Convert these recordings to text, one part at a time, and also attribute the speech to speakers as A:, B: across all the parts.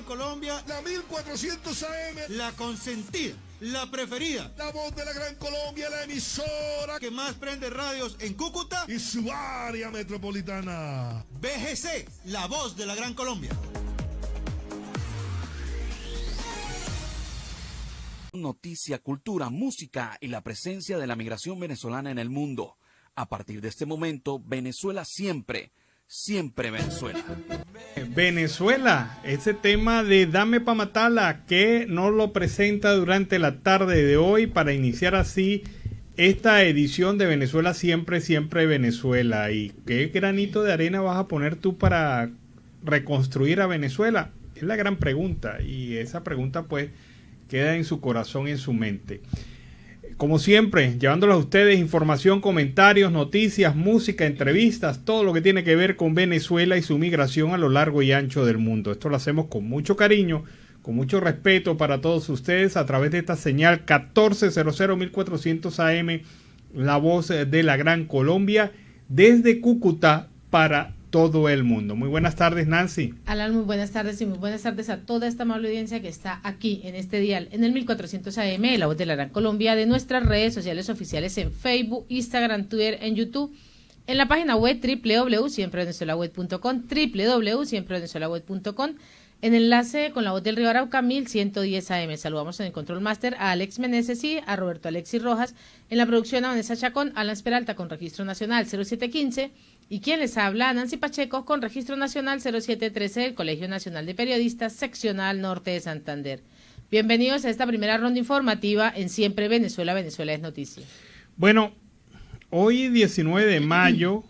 A: Colombia,
B: la 1400 AM,
A: la consentida, la preferida,
B: la voz de la Gran Colombia, la emisora
A: que más prende radios en Cúcuta
B: y su área metropolitana.
A: BGC, la voz de la Gran Colombia.
C: Noticia, cultura, música y la presencia de la migración venezolana en el mundo. A partir de este momento, Venezuela siempre, siempre Venezuela.
D: Venezuela, ese tema de Dame pa' matarla, que nos lo presenta durante la tarde de hoy para iniciar así esta edición de Venezuela siempre, siempre Venezuela. ¿Y qué granito de arena vas a poner tú para reconstruir a Venezuela? Es la gran pregunta, y esa pregunta pues queda en su corazón y en su mente. Como siempre, llevándoles a ustedes información, comentarios, noticias, música, entrevistas, todo lo que tiene que ver con Venezuela y su migración a lo largo y ancho del mundo. Esto lo hacemos con mucho cariño, con mucho respeto para todos ustedes a través de esta señal 1400 1400 AM, la voz de la Gran Colombia, desde Cúcuta para todo el mundo. Muy buenas tardes, Nancy.
E: Alan, muy buenas tardes y muy buenas tardes a toda esta amable audiencia que está aquí en este dial, en el 1400 AM, la voz de la Gran Colombia, de nuestras redes sociales oficiales en Facebook, Instagram, Twitter, en YouTube, en la página web www.siemprevenezuelaweb.com, www.siemprevenezuelaweb.com, en enlace con la voz del Río Arauca 1110 AM. Saludamos en el Control Master a Alex Meneses y a Roberto Alexis Rojas, en la producción a Vanessa Chacón, Alan Peralta con Registro Nacional 0715, y quien les habla, Nancy Pacheco, con Registro Nacional 0713 del Colegio Nacional de Periodistas, Seccional Norte de Santander. Bienvenidos a esta primera ronda informativa en Siempre Venezuela, Venezuela es Noticia.
D: Bueno, hoy 16 de mayo,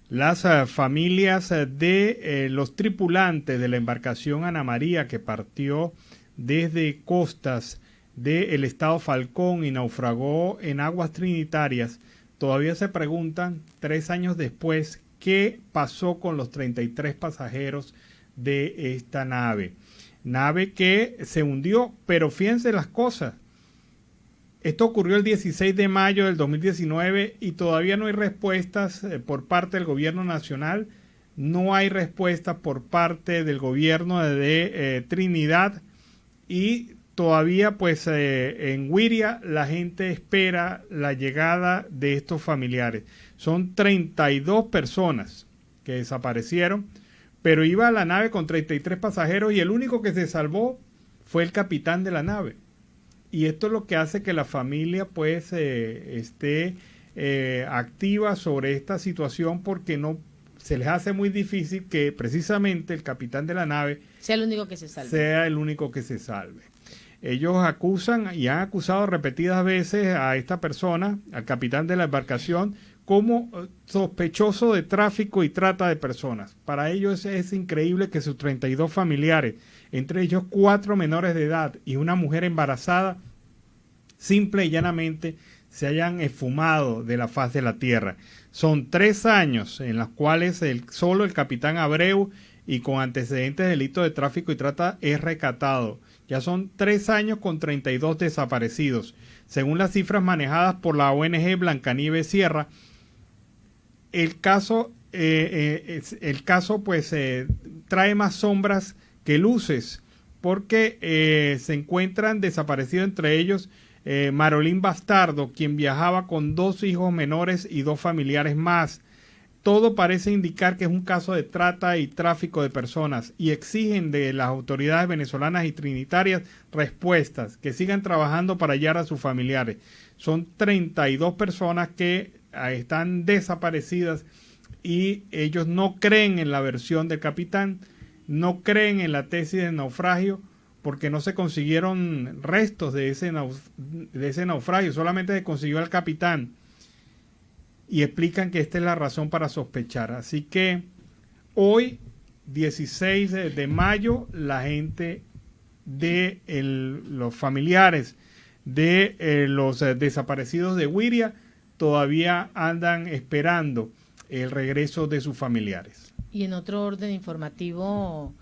D: las familias de los tripulantes de la embarcación Ana María que partió desde costas del estado Falcón y naufragó en aguas trinitarias, todavía se preguntan 3 años después qué pasó con los 33 pasajeros de esta nave que se hundió. Pero fíjense las cosas, esto ocurrió el 16 de mayo del 2019 y todavía no hay respuestas por parte del gobierno nacional, no hay respuestas por parte del gobierno de Trinidad, y todavía pues en Güiria la gente espera la llegada de estos familiares. Son 32 personas que desaparecieron, pero iba la nave con 33 pasajeros y el único que se salvó fue el capitán de la nave. Y esto es lo que hace que la familia pues esté activa sobre esta situación, porque no se les hace muy difícil que precisamente el capitán de la nave
E: sea el único que se salve. Ellos acusan y han acusado repetidas veces a esta persona, al capitán de la embarcación, como sospechoso de tráfico y trata de personas. Para ellos es increíble que sus 32 familiares, entre ellos 4 menores de edad y una mujer embarazada, simple y llanamente se hayan esfumado de la faz de la tierra. Son 3 años en los cuales solo el capitán Abreu, y con antecedentes de delito de tráfico y trata, es rescatado. Ya son 3 años con 32 desaparecidos. Según las cifras manejadas por la ONG Blancanieves Sierra, el caso pues trae más sombras que luces, porque se encuentran desaparecidos entre ellos Marolín Bastardo, quien viajaba con 2 hijos menores y 2 familiares más. Todo parece indicar que es un caso de trata y tráfico de personas, y exigen de las autoridades venezolanas y trinitarias respuestas, que sigan trabajando para hallar a sus familiares. Son 32 personas que están desaparecidas y ellos no creen en la versión del capitán, no creen en la tesis de naufragio, porque no se consiguieron restos de ese naufragio, solamente se consiguió al capitán. Y explican que esta es la razón para sospechar. Así que hoy, 16 de mayo, la gente de los familiares de los desaparecidos de Güiria todavía andan esperando el regreso de sus familiares. Y en otro orden informativo,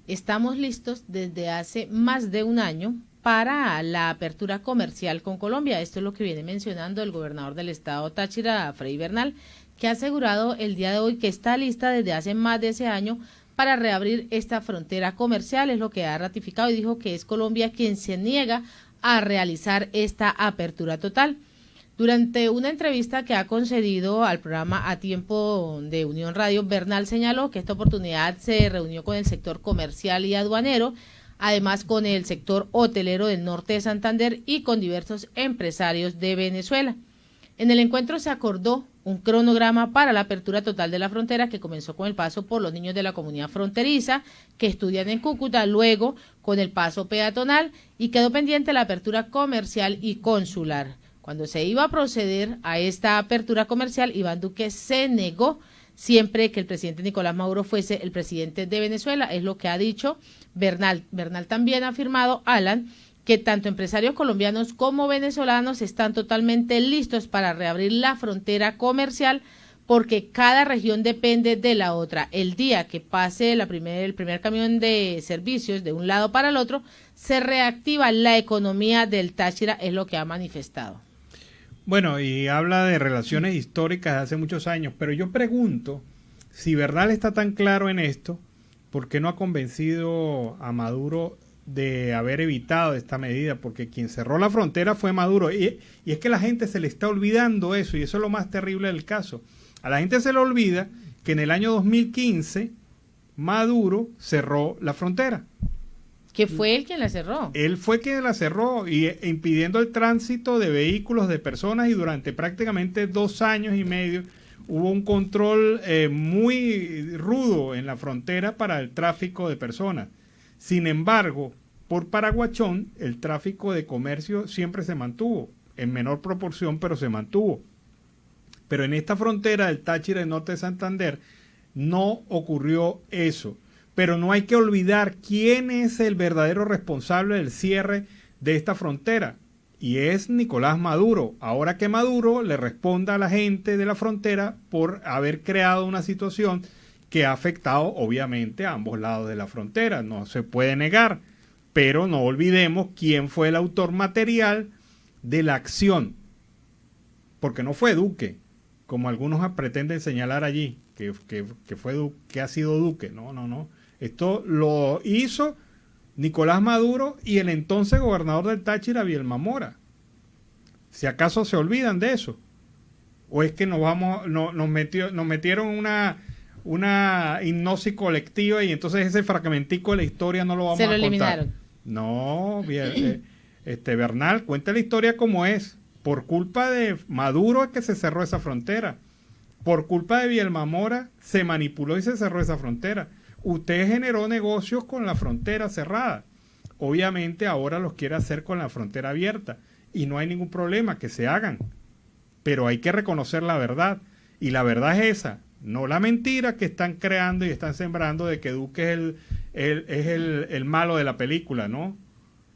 E: estamos listos desde hace más de un año para la apertura comercial con Colombia. Esto es lo que viene mencionando el gobernador del estado Táchira, Freddy Bernal, que ha asegurado el día de hoy que está lista desde hace más de ese año
F: para reabrir esta frontera comercial, es lo que ha ratificado, y dijo que es Colombia quien se niega a realizar esta apertura total. Durante una entrevista que ha concedido al programa A Tiempo de Unión Radio, Bernal señaló que esta oportunidad se reunió con el sector comercial y aduanero, además con el sector hotelero del norte de Santander y con diversos empresarios de Venezuela. En el encuentro se acordó un cronograma para la apertura total de la frontera, que comenzó con el paso por los niños de la comunidad fronteriza que estudian en Cúcuta, luego con el paso peatonal, y quedó pendiente la apertura comercial y consular. Cuando se iba a proceder a esta apertura comercial, Iván Duque se negó, siempre que el presidente Nicolás Maduro fuese el presidente de Venezuela, es lo que ha dicho Bernal. Bernal también ha afirmado, Alan, que tanto empresarios colombianos como venezolanos están totalmente listos para reabrir la frontera comercial, porque cada región depende de la otra. El día que pase el primer camión de servicios de un lado para el otro, se reactiva la economía del Táchira, es lo que ha manifestado.
E: Bueno, y habla de relaciones históricas de hace muchos años, pero yo pregunto, si Bernal está tan claro en esto, ¿por qué no ha convencido a Maduro de haber evitado esta medida? Porque quien cerró la frontera fue Maduro, y es que la gente se le está olvidando eso, y eso es lo más terrible del caso. A la gente se le olvida que en el año 2015 Maduro cerró la frontera.
F: Que fue él quien la cerró.
E: Él fue quien la cerró, y impidiendo el tránsito de vehículos, de personas, y durante prácticamente 2 años y medio hubo un control muy rudo en la frontera para el tráfico de personas. Sin embargo, por Paraguachón, el tráfico de comercio siempre se mantuvo, en menor proporción, pero se mantuvo. Pero en esta frontera del Táchira y norte de Santander no ocurrió eso. Pero no hay que olvidar quién es el verdadero responsable del cierre de esta frontera, y es Nicolás Maduro. Ahora que Maduro le responda a la gente de la frontera por haber creado una situación que ha afectado obviamente a ambos lados de la frontera, no se puede negar, pero no olvidemos quién fue el autor material de la acción, porque no fue Duque, como algunos pretenden señalar allí, que ha sido Duque. No. Esto lo hizo Nicolás Maduro y el entonces gobernador del Táchira, Vielma Mora. Si acaso se olvidan de eso, o es que nos metieron una hipnosis colectiva, y entonces ese fragmentico de la historia no lo vamos a contar. Se lo eliminaron. No, bien, Bernal, cuenta la historia como es. Por culpa de Maduro es que se cerró esa frontera. Por culpa de Vielma Mora se manipuló y se cerró esa frontera. Usted generó negocios con la frontera cerrada. Obviamente ahora los quiere hacer con la frontera abierta, y no hay ningún problema, que se hagan. Pero hay que reconocer la verdad, y la verdad es esa, no la mentira que están creando y están sembrando de que Duque es el malo de la película, ¿no?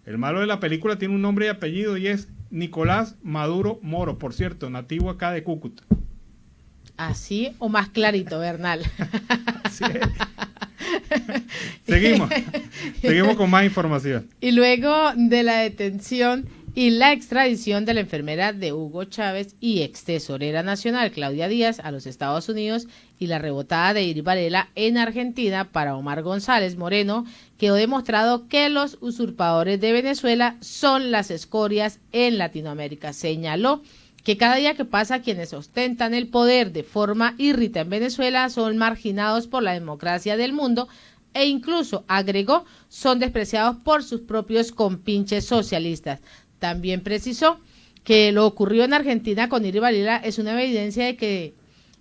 E: El malo de la película tiene un nombre y apellido, y es Nicolás Maduro Moro, por cierto, nativo acá de Cúcuta.
F: Así o más clarito, Bernal.
E: Así es. Seguimos con más información.
F: Y luego de la detención y la extradición de la enfermera de Hugo Chávez y ex tesorera nacional Claudia Díaz a los Estados Unidos, y la rebotada de Iris Varela en Argentina para Omar González Moreno, quedó demostrado que los usurpadores de Venezuela son las escorias en Latinoamérica. Señaló que cada día que pasa, quienes ostentan el poder de forma írrita en Venezuela son marginados por la democracia del mundo, e incluso, agregó, son despreciados por sus propios compinches socialistas. También precisó que lo ocurrido en Argentina con Iris Varela es una evidencia de que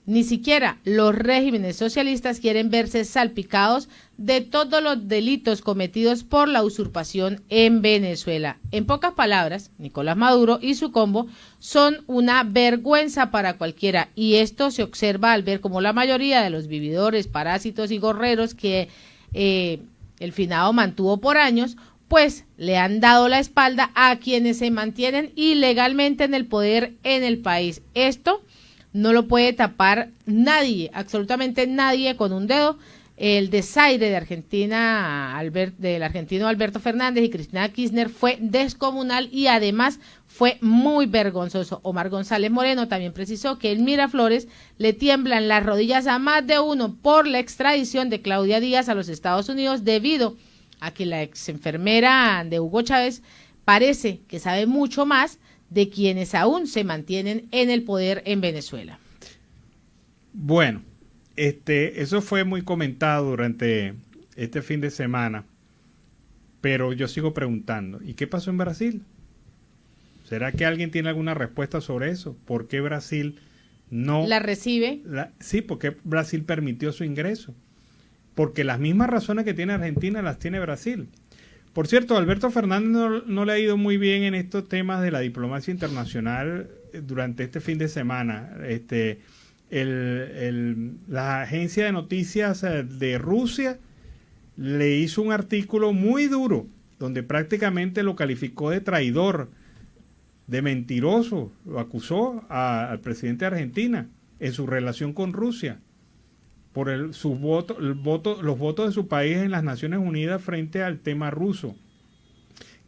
F: ni siquiera los regímenes socialistas quieren verse salpicados de todos los delitos cometidos por la usurpación en Venezuela. En pocas palabras, Nicolás Maduro y su combo son una vergüenza para cualquiera, y esto se observa al ver como la mayoría de los vividores, parásitos y gorreros que el finado mantuvo por años, pues le han dado la espalda a quienes se mantienen ilegalmente en el poder en el país. Esto no lo puede tapar nadie, absolutamente nadie, con un dedo. el desaire de Argentina, del argentino Alberto Fernández y Cristina Kirchner fue descomunal y además fue muy vergonzoso. Omar González Moreno también precisó que en Miraflores le tiemblan las rodillas a más de uno por la extradición de Claudia Díaz a los Estados Unidos debido a que la ex enfermera de Hugo Chávez parece que sabe mucho más de quienes aún se mantienen en el poder en Venezuela.
E: Bueno, eso fue muy comentado durante este fin de semana, pero yo sigo preguntando, ¿y qué pasó en Brasil? ¿Será que alguien tiene alguna respuesta sobre eso? ¿Por qué Brasil no
F: la recibe?
E: Sí, porque Brasil permitió su ingreso. Porque las mismas razones que tiene Argentina las tiene Brasil. Por cierto, Alberto Fernández no le ha ido muy bien en estos temas de la diplomacia internacional durante este fin de semana. La agencia de noticias de Rusia le hizo un artículo muy duro donde prácticamente lo calificó de traidor, de mentiroso, lo acusó al presidente de Argentina en su relación con Rusia por los votos de su país en las Naciones Unidas frente al tema ruso,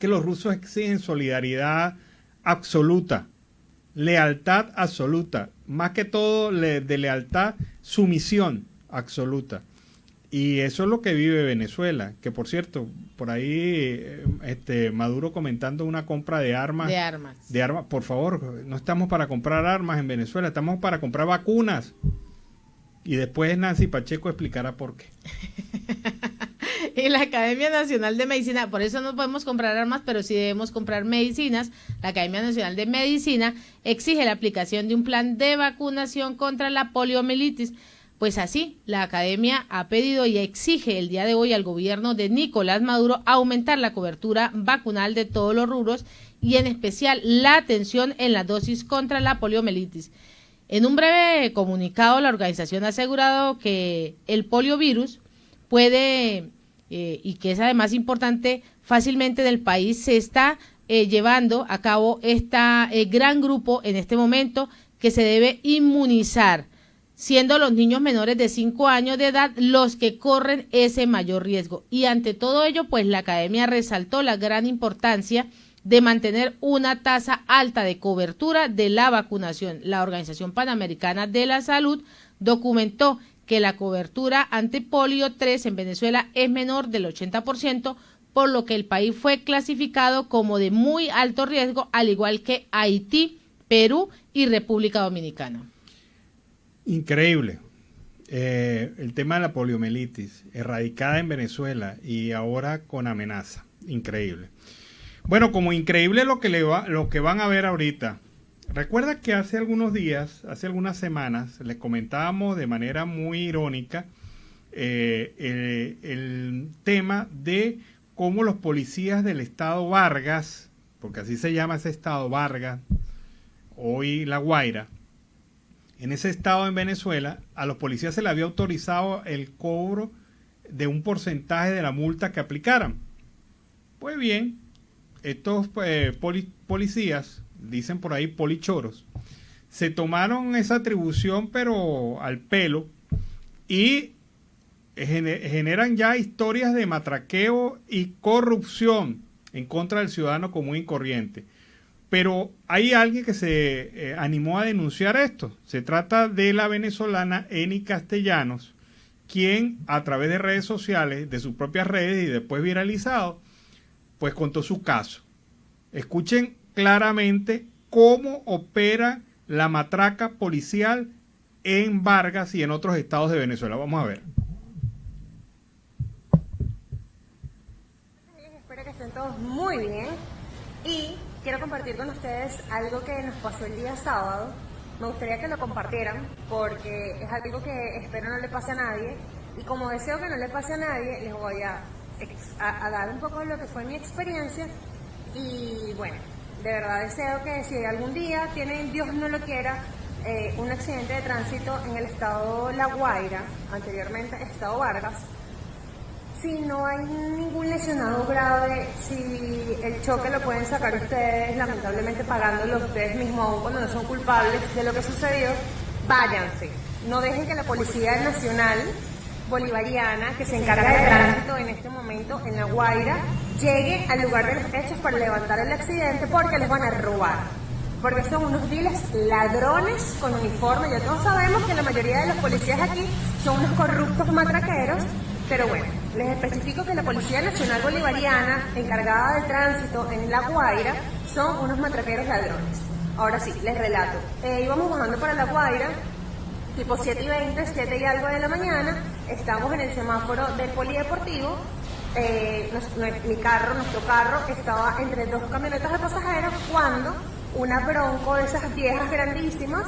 E: que los rusos exigen solidaridad absoluta, lealtad absoluta, más que todo de lealtad, sumisión absoluta. Y eso es lo que vive Venezuela, que por cierto, por ahí Maduro comentando una compra de armas. De armas. Por favor, no estamos para comprar armas en Venezuela, estamos para comprar vacunas. Y después Nancy Pacheco explicará por qué.
F: En la Academia Nacional de Medicina, por eso no podemos comprar armas, pero sí debemos comprar medicinas. La Academia Nacional de Medicina exige la aplicación de un plan de vacunación contra la poliomielitis. Pues así, la Academia ha pedido y exige el día de hoy al gobierno de Nicolás Maduro aumentar la cobertura vacunal de todos los rubros y en especial la atención en la dosis contra la poliomielitis. En un breve comunicado, la organización ha asegurado que el poliovirus puede, y que es además importante, fácilmente del país se está llevando a cabo gran grupo en este momento que se debe inmunizar, siendo los niños menores de 5 años de edad los que corren ese mayor riesgo. Y ante todo ello, pues la Academia resaltó la gran importancia de mantener una tasa alta de cobertura de la vacunación. La Organización Panamericana de la Salud documentó que la cobertura ante polio 3 en Venezuela es menor del 80%, por lo que el país fue clasificado como de muy alto riesgo, al igual que Haití, Perú y República Dominicana.
E: Increíble. El tema de la poliomielitis, erradicada en Venezuela y ahora con amenaza. Increíble. Bueno, como increíble lo que van a ver ahorita. Recuerda que hace algunos días, hace algunas semanas, les comentábamos de manera muy irónica el tema de cómo los policías del estado Vargas, porque así se llama ese estado Vargas, hoy La Guaira, en ese estado en Venezuela, a los policías se les había autorizado el cobro de un porcentaje de la multa que aplicaran. Pues bien, estos policías, dicen por ahí polichoros, se tomaron esa atribución pero al pelo y generan ya historias de matraqueo y corrupción en contra del ciudadano común y corriente. Pero hay alguien que se animó a denunciar esto. Se trata de la venezolana Eni Castellanos, quien a través de redes sociales, de sus propias redes y después viralizado, pues contó su caso. Escuchen claramente cómo opera la matraca policial en Vargas y en otros estados de Venezuela. Vamos a ver.
G: Espero que estén todos muy bien y quiero compartir con ustedes algo que nos pasó el día sábado. Me gustaría que lo compartieran porque es algo que espero no le pase a nadie y como deseo que no le pase a nadie, les voy a dar un poco de lo que fue mi experiencia y bueno, de verdad deseo que si algún día tienen, Dios no lo quiera, un accidente de tránsito en el estado La Guaira, anteriormente estado Vargas, si no hay ningún lesionado grave, si el choque lo pueden sacar ustedes, lamentablemente pagándolo ustedes mismos, aun cuando no son culpables de lo que sucedió, váyanse. No dejen que la Policía Nacional bolivariana que se encarga de tránsito en este momento en La Guaira llegue al lugar de los hechos para levantar el accidente porque les van a robar. Porque son unos viles ladrones con uniforme. Ya todos sabemos que la mayoría de los policías aquí son unos corruptos matraqueros, pero bueno, les especifico que la Policía Nacional Bolivariana, encargada del tránsito en La Guaira, son unos matraqueros ladrones. Ahora sí, les relato. Íbamos bajando para La Guaira, tipo 7:20, 7 y algo de la mañana, estamos en el semáforo del polideportivo. Nuestro carro estaba entre dos camionetas de pasajeros cuando una Bronco de esas viejas grandísimas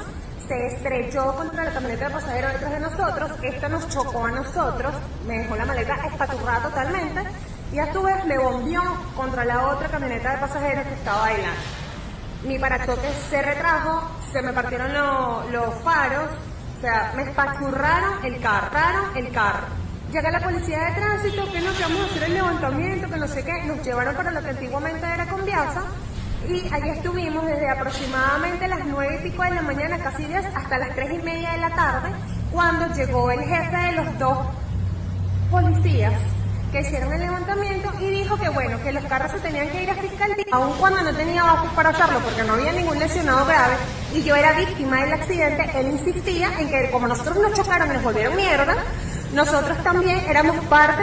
G: se estrelló contra la camioneta de pasajeros detrás de nosotros. Esta nos chocó a nosotros, me dejó la maleta espaturrada totalmente y a su vez me bombeó contra la otra camioneta de pasajeros que estaba adelante. Mi parachoques se retrajo, se me partieron los faros, o sea, me espachurraron el carro. Llega la policía de tránsito, que no, que vamos a hacer el levantamiento, que no sé qué, nos llevaron para lo que antiguamente era Conviasa. Y allí estuvimos desde aproximadamente las 9 y pico de la mañana, casi 10, hasta las 3:30 de la tarde, cuando llegó el jefe de los dos policías que hicieron el levantamiento y dijo que bueno, que los carros se tenían que ir a fiscalía, aun cuando no tenía bases para hacerlo porque no había ningún lesionado grave y yo era víctima del accidente. Él insistía en que como nosotros nos chocaron y nos volvieron mierda, nosotros también éramos parte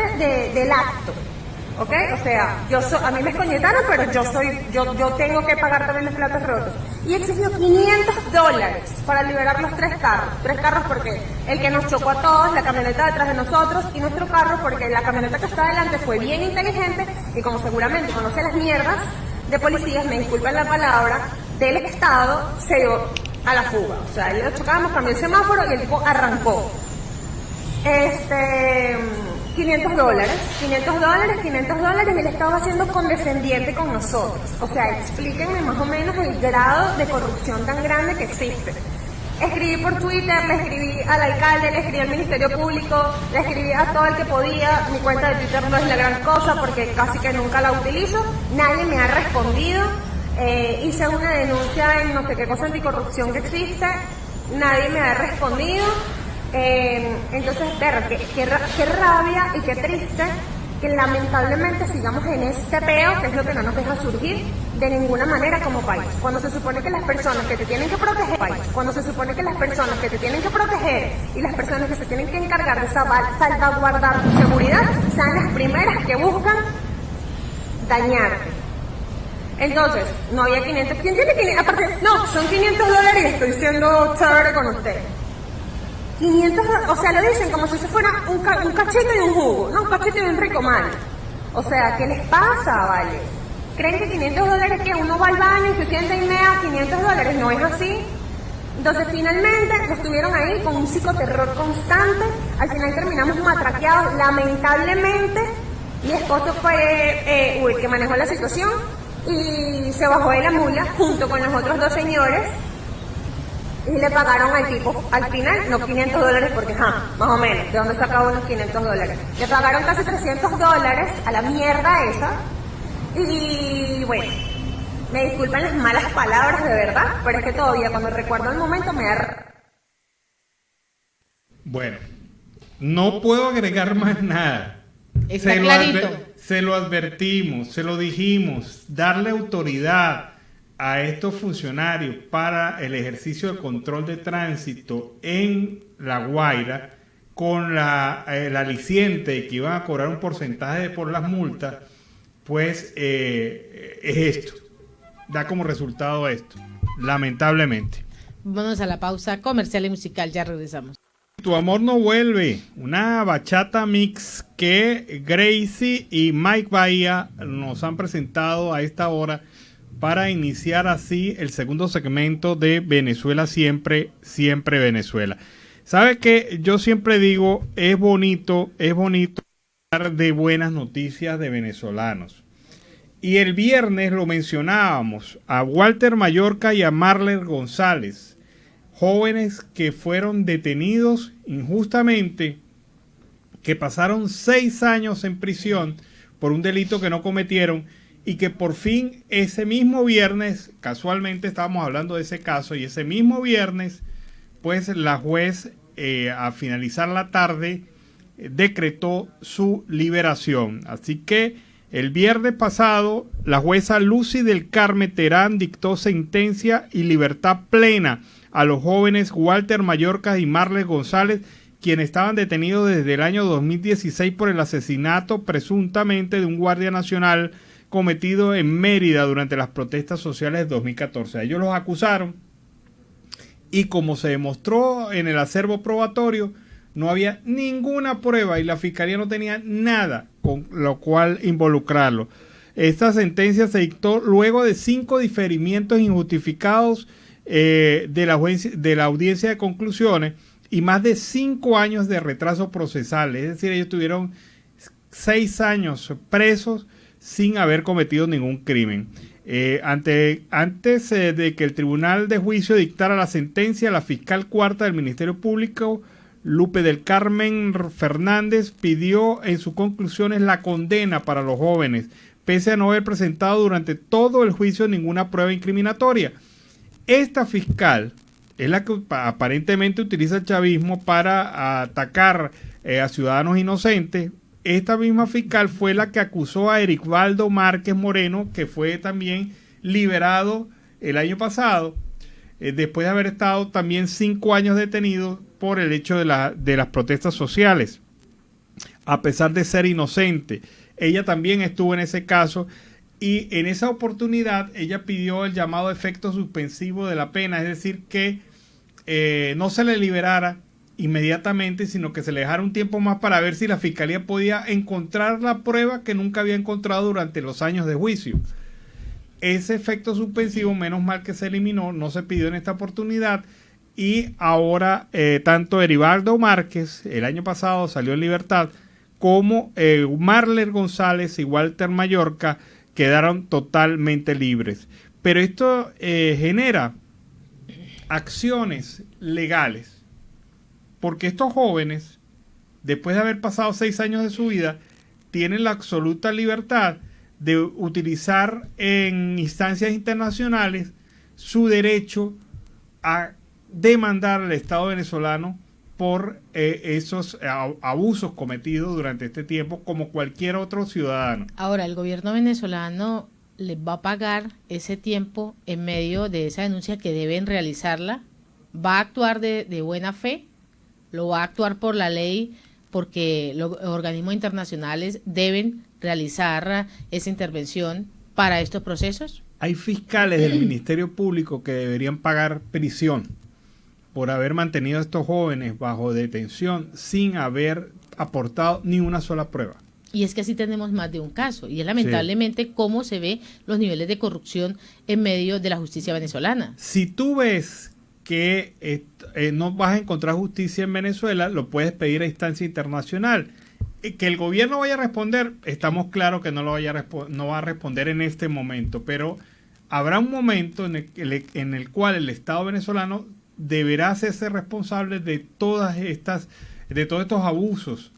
G: del acto. ¿Ok? O sea, a mí me escoñetaron, pero yo tengo que pagar también los platos rotos. Y exigió $500 para liberar los 3 carros. 3 carros porque el que nos chocó a todos, la camioneta detrás de nosotros, y nuestro carro porque la camioneta que está adelante fue bien inteligente y como seguramente conoce las mierdas de policías, me disculpan la palabra, del Estado, se dio a la fuga. O sea, le chocábamos, cambió el semáforo y el tipo arrancó. $500, y él estaba siendo condescendiente con nosotros. O sea, explíquenme más o menos el grado de corrupción tan grande que existe. Escribí por Twitter, le escribí al alcalde, le escribí al Ministerio Público, le escribí a todo el que podía. Mi cuenta de Twitter no es la gran cosa porque casi que nunca la utilizo. Nadie me ha respondido. Hice una denuncia en no sé qué cosa anticorrupción que existe. Nadie me ha respondido. Entonces, qué rabia y qué triste que lamentablemente sigamos en este peo, que es lo que no nos deja surgir de ninguna manera como país. Cuando se supone que las personas que te tienen que proteger, y las personas que se tienen que encargar de salvaguardar tu seguridad sean las primeras que buscan dañarte. Entonces, no había 500. ¿Quién tiene 500? Aparte, no, son $500 y estoy siendo chévere con usted. 500, o sea, lo dicen como si se fuera un cachete de un jugo, no un cachete de un rico mal. O sea, ¿qué les pasa, vale? ¿Creen que $500 que uno va al baño y se siente y mea $500? No es así. Entonces, finalmente, estuvieron ahí con un psicoterror constante. Al final terminamos matraqueados. Lamentablemente, mi esposo fue el que manejó la situación y se bajó de la mula junto con los otros 2 señores. Y le pagaron al tipo, al final, no $500 porque, más o menos, ¿de dónde sacaba unos $500? Le pagaron casi $300 a la mierda esa. Y bueno, me disculpan las malas palabras de verdad, pero es que todavía cuando recuerdo el momento me da...
E: Bueno, no puedo agregar más nada.
F: Está clarito.
E: Se lo advertimos, se lo dijimos, darle autoridad a estos funcionarios para el ejercicio de control de tránsito en La Guaira con el aliciente que iban a cobrar un porcentaje por las multas, pues es esto, da como resultado esto, lamentablemente.
F: Vamos a la pausa comercial y musical, ya regresamos.
E: Tu amor no vuelve, una bachata mix que Gracie y Mike Bahía nos han presentado a esta hora para iniciar así el segundo segmento de Venezuela Siempre, Siempre Venezuela. ¿Sabe qué? Yo siempre digo, es bonito hablar de buenas noticias de venezolanos. Y el viernes lo mencionábamos, a Walter Mallorca y a Marler González, jóvenes que fueron detenidos injustamente, que pasaron 6 años en prisión por un delito que no cometieron, y que por fin ese mismo viernes, casualmente estábamos hablando de ese caso, y ese mismo viernes, pues la juez a finalizar la tarde decretó su liberación. Así que el viernes pasado, la jueza Lucy del Carmen Terán dictó sentencia y libertad plena a los jóvenes Walter Mallorca y Marles González, quienes estaban detenidos desde el año 2016 por el asesinato presuntamente de un guardia nacional cometido en Mérida durante las protestas sociales de 2014. A ellos los acusaron y, como se demostró en el acervo probatorio, no había ninguna prueba y la fiscalía no tenía nada con lo cual involucrarlo. Esta sentencia se dictó luego de 5 diferimientos injustificados de la audiencia de conclusiones y más de 5 años de retraso procesal. Es decir, ellos tuvieron 6 años presos sin haber cometido ningún crimen. Antes de que el Tribunal de Juicio dictara la sentencia, la fiscal cuarta del Ministerio Público, Lupe del Carmen Fernández, pidió en sus conclusiones la condena para los jóvenes, pese a no haber presentado durante todo el juicio ninguna prueba incriminatoria. Esta fiscal es la que aparentemente utiliza el chavismo para atacar a ciudadanos inocentes. Esta misma fiscal fue la que acusó a Erivaldo Márquez Moreno, que fue también liberado el año pasado, después de haber estado también 5 años detenido por el hecho de las protestas sociales, a pesar de ser inocente. Ella también estuvo en ese caso y en esa oportunidad ella pidió el llamado efecto suspensivo de la pena, es decir, que no se le liberara inmediatamente, sino que se le dejara un tiempo más para ver si la fiscalía podía encontrar la prueba que nunca había encontrado durante los años de juicio. Ese efecto suspensivo, menos mal que se eliminó, no se pidió en esta oportunidad y ahora tanto Erivaldo Márquez, el año pasado salió en libertad, como Marles González y Walter Mallorca quedaron totalmente libres. Pero esto genera acciones legales, porque estos jóvenes, después de haber pasado 6 años de su vida, tienen la absoluta libertad de utilizar en instancias internacionales su derecho a demandar al Estado venezolano por esos abusos cometidos durante este tiempo, como cualquier otro ciudadano.
F: Ahora, el gobierno venezolano les va a pagar ese tiempo en medio de esa denuncia que deben realizarla, va a actuar de buena fe, lo va a actuar por la ley, porque los organismos internacionales deben realizar esa intervención para estos procesos.
E: Hay fiscales del Ministerio Público que deberían pagar prisión por haber mantenido a estos jóvenes bajo detención sin haber aportado ni una sola prueba.
F: Y es que así tenemos más de un caso, y es lamentablemente cómo se ve los niveles de corrupción en medio de la justicia venezolana.
E: Si tú ves que no vas a encontrar justicia en Venezuela, lo puedes pedir a instancia internacional. Que el gobierno vaya a responder, estamos claros que no va a responder en este momento, pero habrá un momento en el cual el Estado venezolano deberá hacerse responsable de todos estos abusos,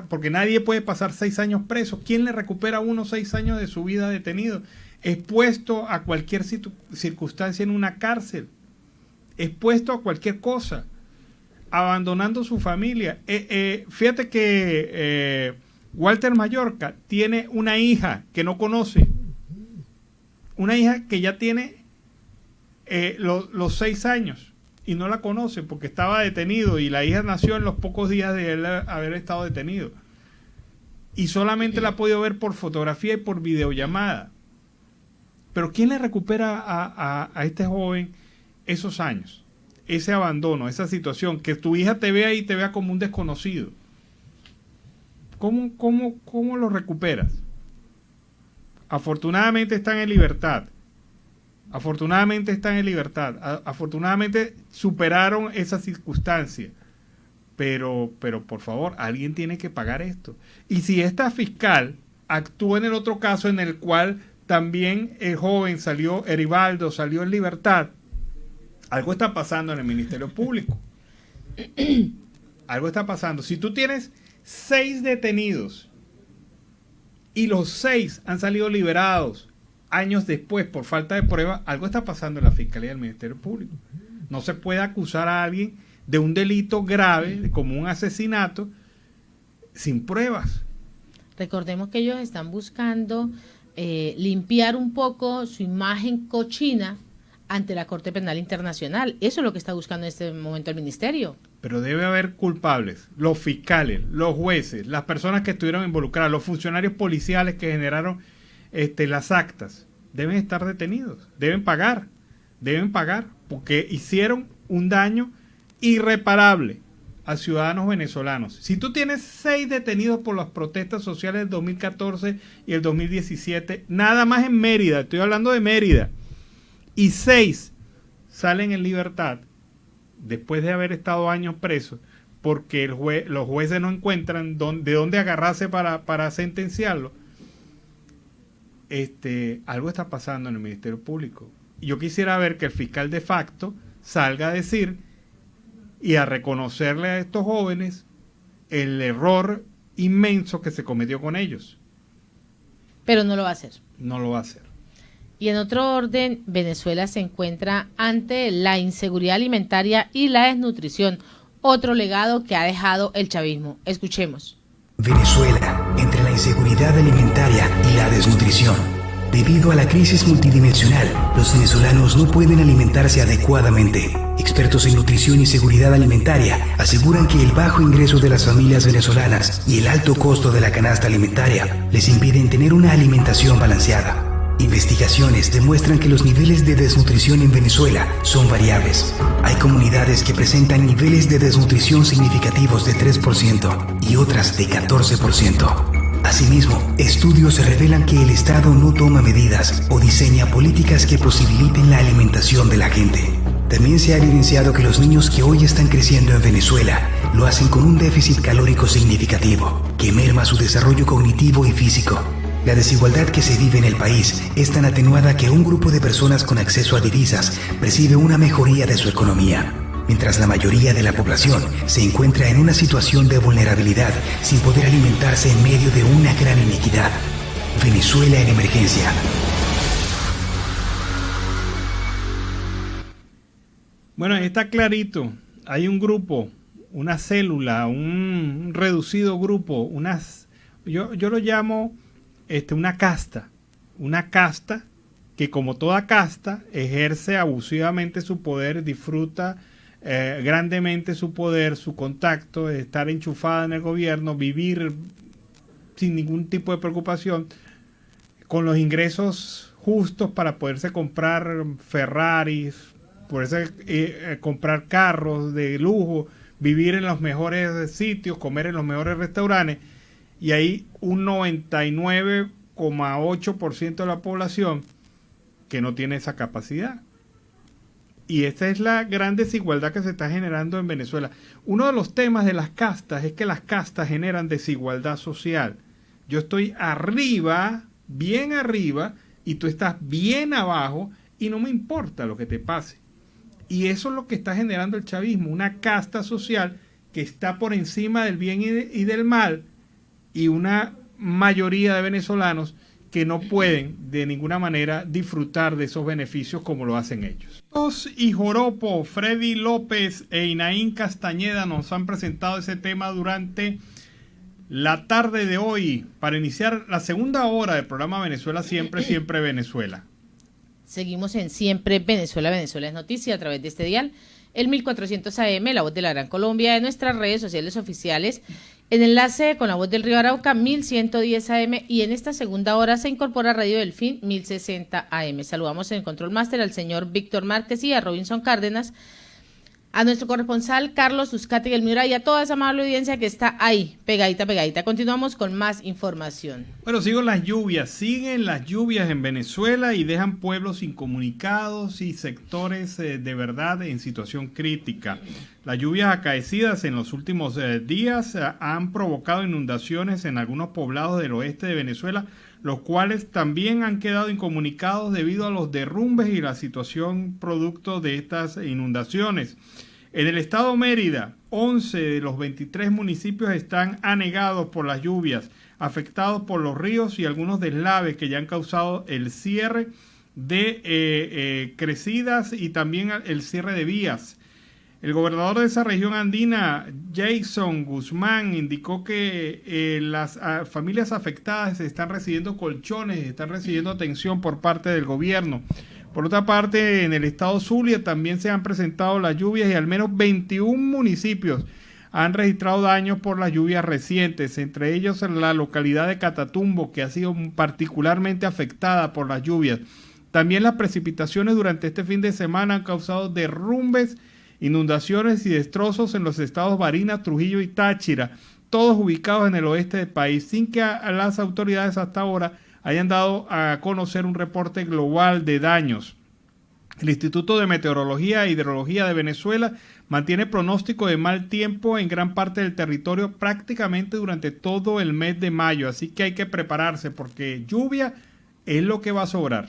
E: porque nadie puede pasar 6 años preso. ¿Quién le recupera a uno 6 años de su vida detenido, expuesto a cualquier circunstancia en una cárcel, expuesto a cualquier cosa, abandonando su familia? Fíjate que Walter Mallorca tiene una hija que no conoce, una hija que ya tiene los 6 años y no la conoce porque estaba detenido, y la hija nació en los pocos días de él haber estado detenido y solamente la ha podido ver por fotografía y por videollamada. Pero ¿quién le recupera a este joven esos años, ese abandono, esa situación, que tu hija te vea y te vea como un desconocido? ¿Cómo lo recuperas? Afortunadamente están en libertad. Afortunadamente superaron esa circunstancia. Pero por favor, alguien tiene que pagar esto. Y si esta fiscal actúa en el otro caso en el cual también el joven Erivaldo salió en libertad, algo está pasando en el Ministerio Público. Algo está pasando. Si tú tienes 6 detenidos y los 6 han salido liberados años después por falta de prueba, algo está pasando en la Fiscalía del Ministerio Público. No se puede acusar a alguien de un delito grave como un asesinato sin pruebas.
F: Recordemos que ellos están buscando limpiar un poco su imagen cochina ante la Corte Penal Internacional. Eso es lo que está buscando en este momento el ministerio.
E: Pero debe haber culpables, los fiscales, los jueces, las personas que estuvieron involucradas, los funcionarios policiales que generaron las actas, deben estar detenidos, deben pagar, porque hicieron un daño irreparable a ciudadanos venezolanos. Si tú tienes 6 detenidos por las protestas sociales del 2014 y el 2017, nada más en Mérida, estoy hablando de Mérida, y 6 salen en libertad después de haber estado años presos, porque los jueces no encuentran de dónde agarrarse para sentenciarlo, algo está pasando en el Ministerio Público. Y yo quisiera ver que el fiscal de facto salga a decir y a reconocerle a estos jóvenes el error inmenso que se cometió con ellos.
F: Pero no lo va a hacer.
E: No lo va a hacer.
F: Y en otro orden, Venezuela se encuentra ante la inseguridad alimentaria y la desnutrición, otro legado que ha dejado el chavismo. Escuchemos.
H: Venezuela, entre la inseguridad alimentaria y la desnutrición. Debido a la crisis multidimensional, los venezolanos no pueden alimentarse adecuadamente. Expertos en nutrición y seguridad alimentaria aseguran que el bajo ingreso de las familias venezolanas y el alto costo de la canasta alimentaria les impiden tener una alimentación balanceada. Investigaciones demuestran que los niveles de desnutrición en Venezuela son variables. Hay comunidades que presentan niveles de desnutrición significativos de 3% y otras de 14%. Asimismo, estudios revelan que el Estado no toma medidas o diseña políticas que posibiliten la alimentación de la gente. También se ha evidenciado que los niños que hoy están creciendo en Venezuela lo hacen con un déficit calórico significativo, que merma su desarrollo cognitivo y físico. La desigualdad que se vive en el país es tan atenuada que un grupo de personas con acceso a divisas percibe una mejoría de su economía, mientras la mayoría de la población se encuentra en una situación de vulnerabilidad sin poder alimentarse en medio de una gran inequidad. Venezuela en emergencia.
E: Bueno, está clarito. Hay un grupo, una célula, un reducido grupo, yo lo llamo una casta que, como toda casta, ejerce abusivamente su poder, disfruta grandemente su poder, su contacto, estar enchufada en el gobierno, vivir sin ningún tipo de preocupación, con los ingresos justos para poderse comprar Ferraris, poderse comprar carros de lujo, vivir en los mejores sitios, comer en los mejores restaurantes, y hay un 99,8% de la población que no tiene esa capacidad. Y esta es la gran desigualdad que se está generando en Venezuela. Uno de los temas de las castas es que las castas generan desigualdad social. Yo estoy arriba, bien arriba, y tú estás bien abajo, y no me importa lo que te pase. Y eso es lo que está generando el chavismo, una casta social que está por encima del bien y del mal, y una mayoría de venezolanos que no pueden de ninguna manera disfrutar de esos beneficios como lo hacen ellos. Y Joropo, Freddy López e Inaín Castañeda nos han presentado ese tema durante la tarde de hoy para iniciar la segunda hora del programa Venezuela Siempre, Siempre Venezuela.
F: Seguimos en Siempre Venezuela, Venezuela es noticia a través de este dial, el 1400 AM, La Voz de la Gran Colombia, de nuestras redes sociales oficiales, en enlace con La Voz del Río Arauca, 1110 AM, y en esta segunda hora se incorpora Radio Delfín, 1060 AM. Saludamos en el Control Master al señor Víctor Márquez y a Robinson Cárdenas, a nuestro corresponsal Carlos Uzcate y el Miura, y a toda esa amable audiencia que está ahí, pegadita. Continuamos con más información.
E: Bueno, siguen las lluvias en Venezuela y dejan pueblos incomunicados y sectores de verdad en situación crítica. Las lluvias acaecidas en los últimos días han provocado inundaciones en algunos poblados del oeste de Venezuela, los cuales también han quedado incomunicados debido a los derrumbes y la situación producto de estas inundaciones. En el estado Mérida, 11 de los 23 municipios están anegados por las lluvias, afectados por los ríos y algunos deslaves que ya han causado el cierre de crecidas y también el cierre de vías. El gobernador de esa región andina, Jason Guzmán, indicó que las familias afectadas están recibiendo colchones, están recibiendo atención por parte del gobierno. Por otra parte, en el estado Zulia también se han presentado las lluvias y al menos 21 municipios han registrado daños por las lluvias recientes, entre ellos la localidad de Catatumbo, que ha sido particularmente afectada por las lluvias. También las precipitaciones durante este fin de semana han causado derrumbes, inundaciones y destrozos en los estados Barinas, Trujillo y Táchira, todos ubicados en el oeste del país, sin que a las autoridades hasta ahora hayan dado a conocer un reporte global de daños. El Instituto de Meteorología e Hidrología de Venezuela mantiene pronóstico de mal tiempo en gran parte del territorio prácticamente durante todo el mes de mayo, así que hay que prepararse porque lluvia es lo que va a sobrar.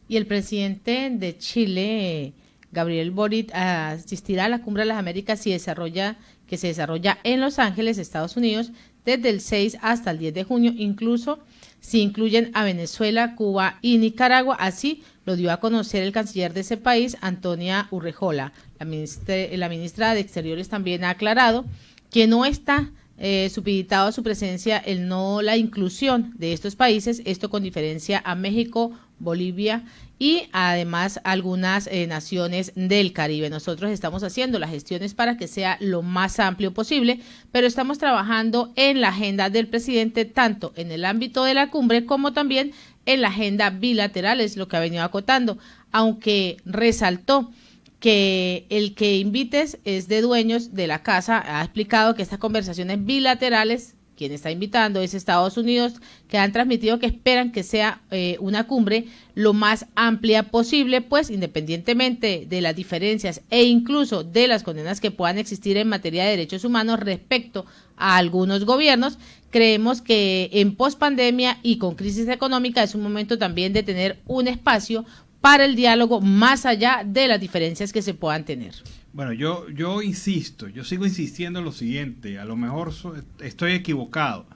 F: Y el presidente de Chile, Gabriel Boric, asistirá a la Cumbre de las Américas que se desarrolla en Los Ángeles, Estados Unidos, desde el 6 hasta el 10 de junio, incluso si incluyen a Venezuela, Cuba y Nicaragua. Así lo dio a conocer el canciller de ese país, Antonia Urrejola. La ministra de Exteriores también ha aclarado que no está supeditado a su presencia la inclusión de estos países, esto con diferencia a México, Bolivia y además algunas naciones del Caribe. Nosotros estamos haciendo las gestiones para que sea lo más amplio posible, pero estamos trabajando en la agenda del presidente, tanto en el ámbito de la cumbre como también en la agenda bilateral, es lo que ha venido acotando, aunque resaltó que el que invites es de dueños de la casa. Ha explicado que estas conversaciones bilaterales, quien está invitando es Estados Unidos, que han transmitido que esperan que sea una cumbre lo más amplia posible, pues independientemente de las diferencias e incluso de las condenas que puedan existir en materia de derechos humanos respecto a algunos gobiernos, creemos que en pospandemia y con crisis económica es un momento también de tener un espacio para el diálogo más allá de las diferencias que se puedan tener.
E: Bueno, yo sigo insistiendo en lo siguiente, a lo mejor estoy equivocado,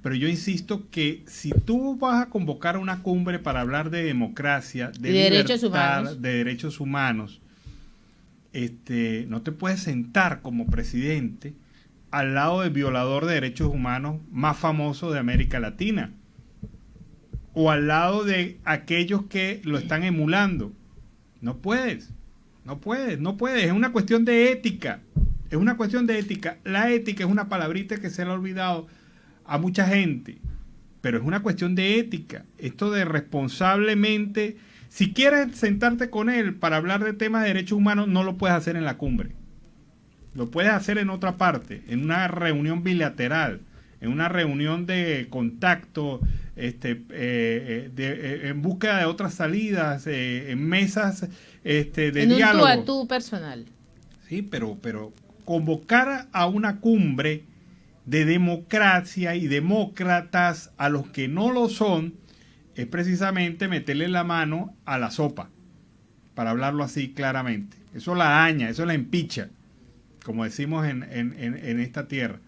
E: pero yo insisto que si tú vas a convocar una cumbre para hablar de democracia, de libertad, de derechos humanos, no te puedes sentar como presidente al lado del violador de derechos humanos más famoso de América Latina, o al lado de aquellos que lo están emulando. No puedes. Es una cuestión de ética. La ética es una palabrita que se le ha olvidado a mucha gente, pero es una cuestión de ética. Esto de responsablemente, si quieres sentarte con él para hablar de temas de derechos humanos, no lo puedes hacer en la cumbre. Lo puedes hacer en otra parte, en una reunión bilateral, en una reunión de contacto, en búsqueda de otras salidas, en mesas de diálogo.
F: En un tú personal.
E: Sí, pero convocar a una cumbre de democracia y demócratas a los que no lo son es precisamente meterle la mano a la sopa, para hablarlo así claramente. Eso la daña, eso la empicha, como decimos en esta tierra.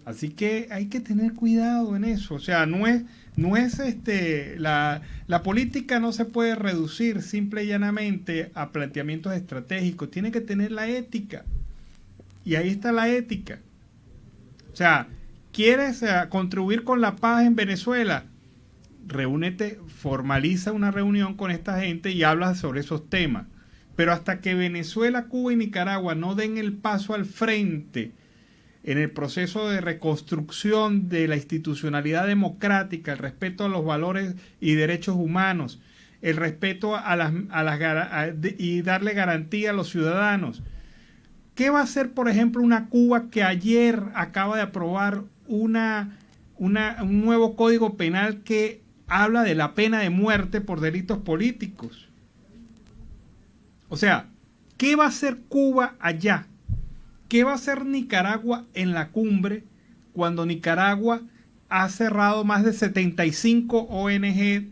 E: Así que hay que tener cuidado en eso. O sea, la política no se puede reducir simple y llanamente a planteamientos estratégicos. Tiene que tener la ética. Y ahí está la ética. O sea, ¿quieres contribuir con la paz en Venezuela? Reúnete, formaliza una reunión con esta gente y habla sobre esos temas. Pero hasta que Venezuela, Cuba y Nicaragua no den el paso al frente en el proceso de reconstrucción de la institucionalidad democrática, el respeto a los valores y derechos humanos, el respeto y darle garantía a los ciudadanos. ¿Qué va a hacer, por ejemplo, una Cuba que ayer acaba de aprobar un nuevo código penal que habla de la pena de muerte por delitos políticos? O sea, ¿qué va a hacer Cuba allá? ¿Qué va a hacer Nicaragua en la cumbre cuando Nicaragua ha cerrado más de 75 ONG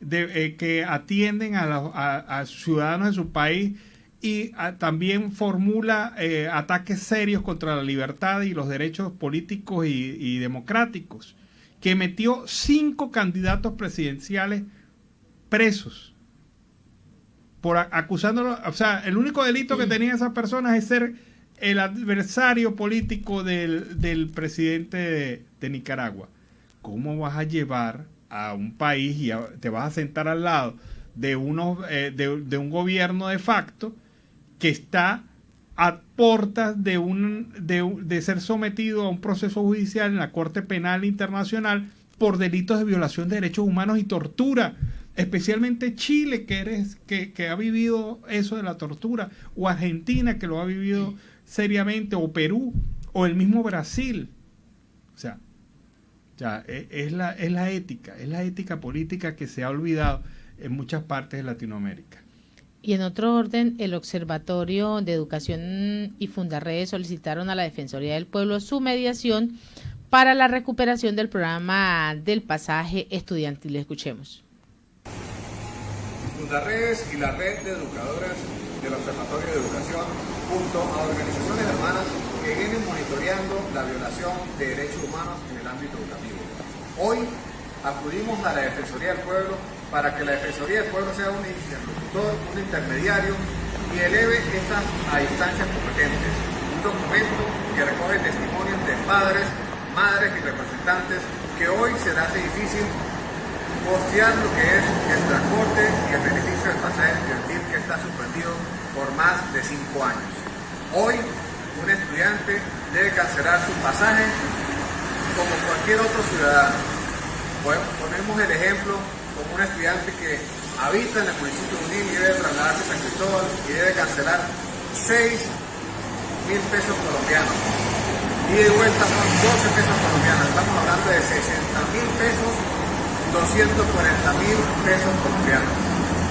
E: que atienden a ciudadanos de su país y también formula ataques serios contra la libertad y los derechos políticos y democráticos, que metió 5 candidatos presidenciales presos
D: por acusándolo, o sea, el único delito que tenían esas personas es ser el adversario político del presidente de Nicaragua. ¿Cómo vas a llevar a un país y te vas a sentar al lado de un gobierno de facto que está a portas de ser sometido a un proceso judicial en la Corte Penal Internacional por delitos de violación de derechos humanos y tortura? Especialmente Chile, que ha vivido eso de la tortura, o Argentina, que lo ha vivido seriamente, o Perú, o el mismo Brasil. O sea, es la ética política que se ha olvidado en muchas partes de Latinoamérica.
F: Y en otro orden, el Observatorio de Educación y Fundarredes solicitaron a la Defensoría del Pueblo su mediación para la recuperación del programa del pasaje estudiantil. Escuchemos.
I: Fundarredes y la red de educadoras del Observatorio de Educación, junto a organizaciones hermanas que vienen monitoreando la violación de derechos humanos en el ámbito educativo. Hoy acudimos a la Defensoría del Pueblo para que la Defensoría del Pueblo sea un interlocutor, un intermediario y eleve estas a instancias competentes. Un documento que recoge testimonios de padres, madres y representantes que hoy se les hace difícil costear lo que es el transporte y el beneficio del pasaje estudiantil que está suspendido por más de 5 años. Hoy, un estudiante debe cancelar su pasaje como cualquier otro ciudadano. Bueno, ponemos el ejemplo como un estudiante que habita en el municipio de Unín y debe trasladarse a San Cristóbal y debe cancelar 6.000 pesos colombianos. Y de vuelta son 12 pesos colombianos. Estamos hablando de 60.000 pesos, 240.000 pesos colombianos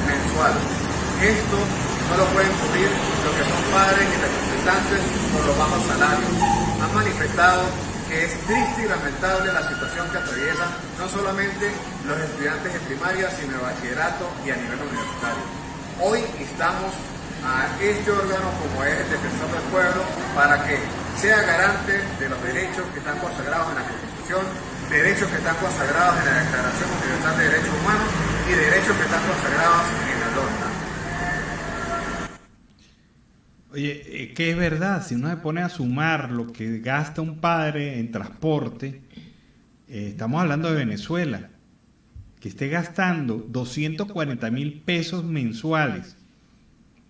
I: mensuales. Esto no lo pueden cubrir lo que son padres y representantes por los bajos salarios. Han manifestado que es triste y lamentable la situación que atraviesan no solamente los estudiantes de primaria, sino de bachillerato y a nivel universitario. Hoy instamos a este órgano, como es el Defensor del Pueblo, para que sea garante de los derechos que están consagrados en la Constitución, derechos que están consagrados en la Declaración Universal de Derechos Humanos y derechos que están consagrados en la LORNA.
D: Oye, que es verdad, si uno se pone a sumar lo que gasta un padre en transporte, estamos hablando de Venezuela, que esté gastando 240.000 pesos mensuales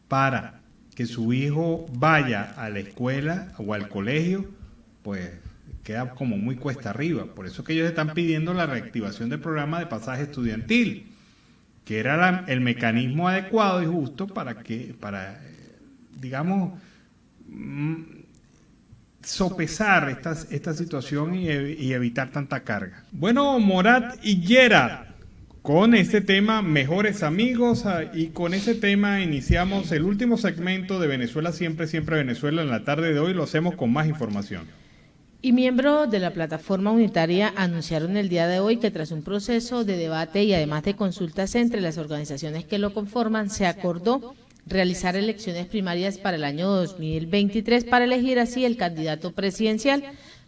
D: para que su hijo vaya a la escuela o al colegio, pues queda como muy cuesta arriba. Por eso que ellos están pidiendo la reactivación del programa de pasaje estudiantil, que era el mecanismo adecuado y justo para digamos, sopesar esta situación y evitar tanta carga. Bueno, Morat y Gerard, con este tema Mejores Amigos, y con ese tema iniciamos el último segmento de Venezuela Siempre, Siempre Venezuela. En la tarde de hoy lo hacemos con más información.
F: Y miembros de la plataforma unitaria anunciaron el día de hoy que tras un proceso de debate y además de consultas entre las organizaciones que lo conforman, se acordó realizar elecciones primarias para el año 2023 para elegir así el candidato presidencial.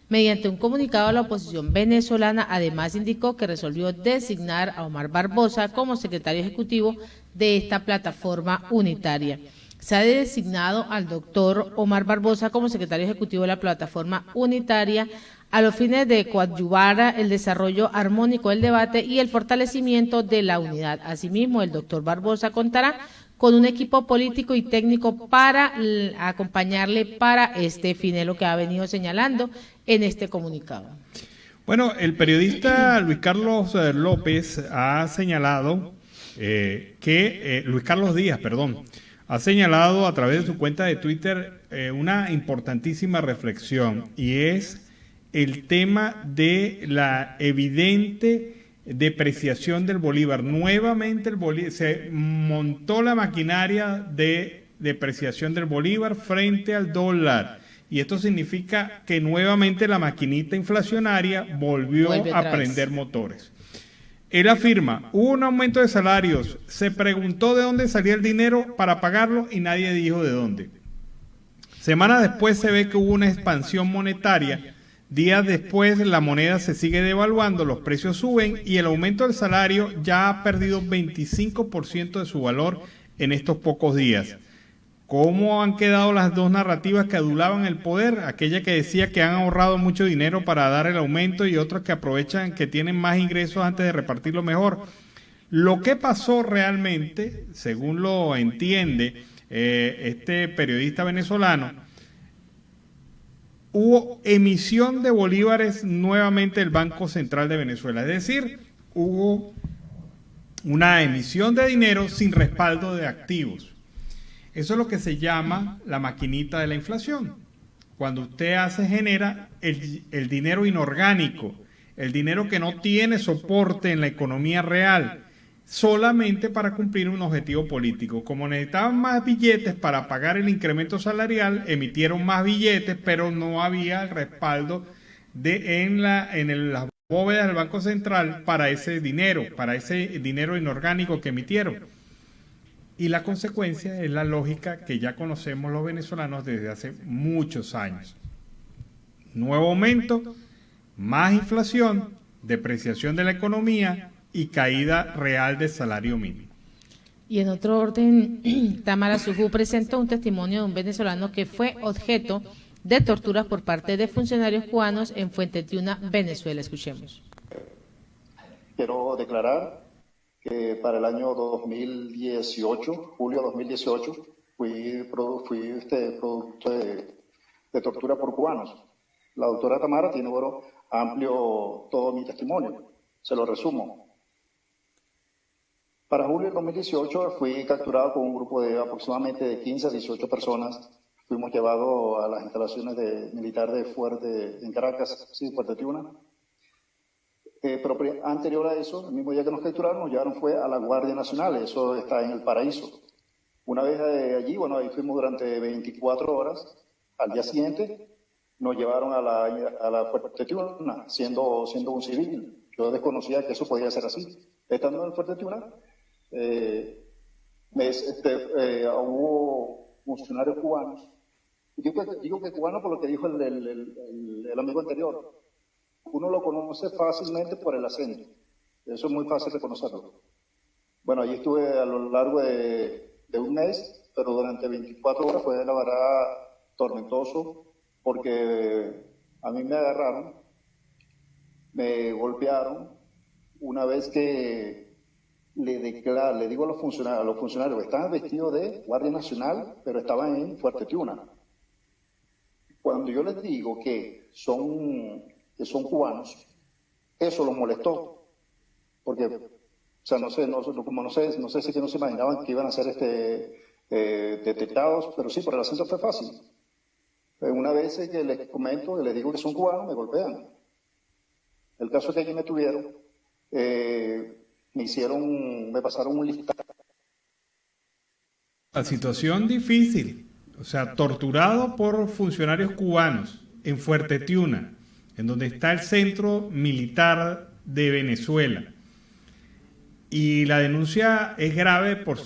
F: Mediante un comunicado, la oposición venezolana además indicó que resolvió designar a Omar Barbosa como secretario ejecutivo de esta plataforma unitaria. Se ha designado al doctor Omar Barbosa como secretario ejecutivo de la plataforma unitaria a los fines de coadyuvar el desarrollo armónico del debate y el fortalecimiento de la unidad. Asimismo, el doctor Barbosa contará con un equipo político y técnico para acompañarle para este fin, es lo que ha venido señalando en este comunicado.
D: Bueno, el periodista Luis Carlos López ha señalado Luis Carlos Díaz, ha señalado a través de su cuenta de Twitter una importantísima reflexión, y es el tema de la evidente depreciación del bolívar. Nuevamente se montó la maquinaria de depreciación del bolívar frente al dólar, y esto significa que nuevamente la maquinita inflacionaria volvió a prender motores. Él afirma, hubo un aumento de salarios, se preguntó de dónde salía el dinero para pagarlo y nadie dijo de dónde. Semanas después se ve que hubo una expansión monetaria. Días después la moneda se sigue devaluando, los precios suben y el aumento del salario ya ha perdido 25% de su valor
E: en estos pocos días. ¿Cómo han quedado las dos narrativas que adulaban el poder? Aquella que decía que han ahorrado mucho dinero para dar el aumento y otros que aprovechan que tienen más ingresos antes de repartirlo mejor. Lo que pasó realmente, según lo entiende este periodista venezolano, hubo emisión de bolívares nuevamente del Banco Central de Venezuela. Es decir, hubo una emisión de dinero sin respaldo de activos. Eso es lo que se llama la maquinita de la inflación. Cuando usted genera el dinero inorgánico, el dinero que no tiene soporte en la economía real, solamente para cumplir un objetivo político. Como necesitaban más billetes para pagar el incremento salarial, emitieron más billetes, pero no había el respaldo en las bóvedas del Banco Central para ese dinero inorgánico que emitieron. Y la consecuencia es la lógica que ya conocemos los venezolanos desde hace muchos años. Nuevo aumento, más inflación, depreciación de la economía y caída real del salario mínimo.
F: Y en otro orden, Tamara Sujú presentó un testimonio de un venezolano que fue objeto de torturas por parte de funcionarios cubanos en Fuente Tiuna, Venezuela. Escuchemos.
J: Quiero declarar que para el año 2018, julio 2018, fui producto de tortura por cubanos. La doctora Tamara tiene amplio todo mi testimonio, se lo resumo. Para julio del 2018 fui capturado con un grupo de aproximadamente de 15 a 18 personas. Fuimos llevados a las instalaciones militar de en Caracas, sí, Fuerte Tiuna. Pero anterior a eso, el mismo día que nos capturaron, nos llevaron fue a la Guardia Nacional, eso está en El Paraíso. Una vez allí, ahí fuimos durante 24 horas. Al día siguiente nos llevaron a la Fuerte Tiuna, siendo un civil. Yo desconocía que eso podía ser así. Estando en el Fuerte Tiuna, hubo funcionarios cubanos. Digo que cubanos por lo que dijo el amigo anterior. Uno lo conoce fácilmente por el acento. Eso es muy fácil de conocerlo. Bueno, allí estuve a lo largo de un mes, pero durante 24 horas fue la verdad tormentoso, porque a mí me agarraron, me golpearon. Una vez que le digo a los funcionarios, estaban vestidos de Guardia Nacional, pero estaban en Fuerte Tiuna. Cuando yo les digo que son cubanos, eso los molestó, porque, no sé si que no se imaginaban que iban a ser detectados, pero sí, por el acento fue fácil. Una vez que les comento, que les digo que son cubanos, me golpean. El caso es que allí me tuvieron, me pasaron un listado.
E: La situación difícil, o sea, torturado por funcionarios cubanos en Fuerte Tiuna, en donde está el centro militar de Venezuela. Y la denuncia es grave por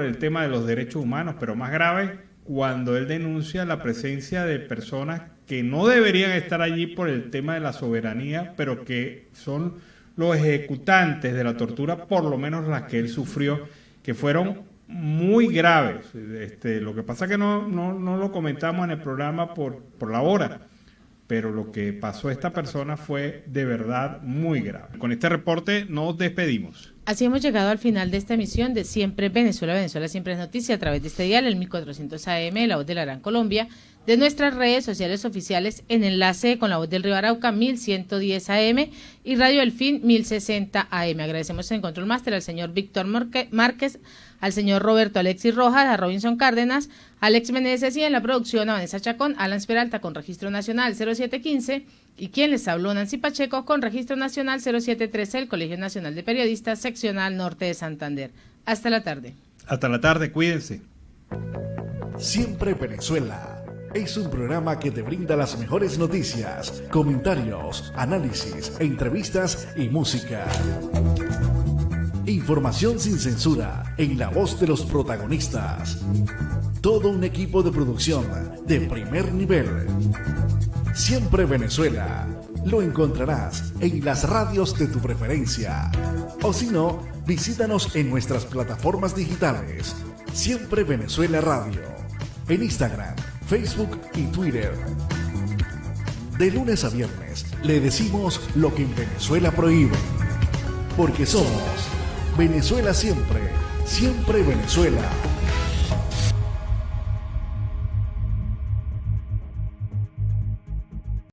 E: el tema de los derechos humanos, pero más grave cuando él denuncia la presencia de personas que no deberían estar allí por el tema de la soberanía, pero que son los ejecutantes de la tortura, por lo menos las que él sufrió, que fueron muy graves. Lo que pasa es que no lo comentamos en el programa por la hora, pero lo que pasó a esta persona fue de verdad muy grave. Con este reporte nos despedimos.
F: Así hemos llegado al final de esta emisión de Siempre Venezuela. Venezuela siempre es noticia a través de este dial, el 1400 AM, La Voz de la Gran Colombia, de nuestras redes sociales oficiales en enlace con La Voz del Río Arauca, 1110 AM y Radio El Fin, 1060 AM. Agradecemos en Control Master al señor Víctor Márquez, al señor Roberto Alexis Rojas, a Robinson Cárdenas, Alex Meneses y en la producción a Vanessa Chacón, Alan Peralta con Registro Nacional 0715 y quien les habló, Nancy Pacheco, con Registro Nacional 0713, el Colegio Nacional de Periodistas, Seccional Norte de Santander. Hasta la tarde.
E: Hasta la tarde, cuídense.
B: Siempre Venezuela es un programa que te brinda las mejores noticias, comentarios, análisis, entrevistas y música. Información sin censura, en la voz de los protagonistas. Todo un equipo de producción de primer nivel. Siempre Venezuela. Lo encontrarás en las radios de tu preferencia. O si no, visítanos en nuestras plataformas digitales. Siempre Venezuela Radio. En Instagram, Facebook y Twitter. De lunes a viernes le decimos lo que en Venezuela prohíben. Porque somos Venezuela siempre, siempre Venezuela.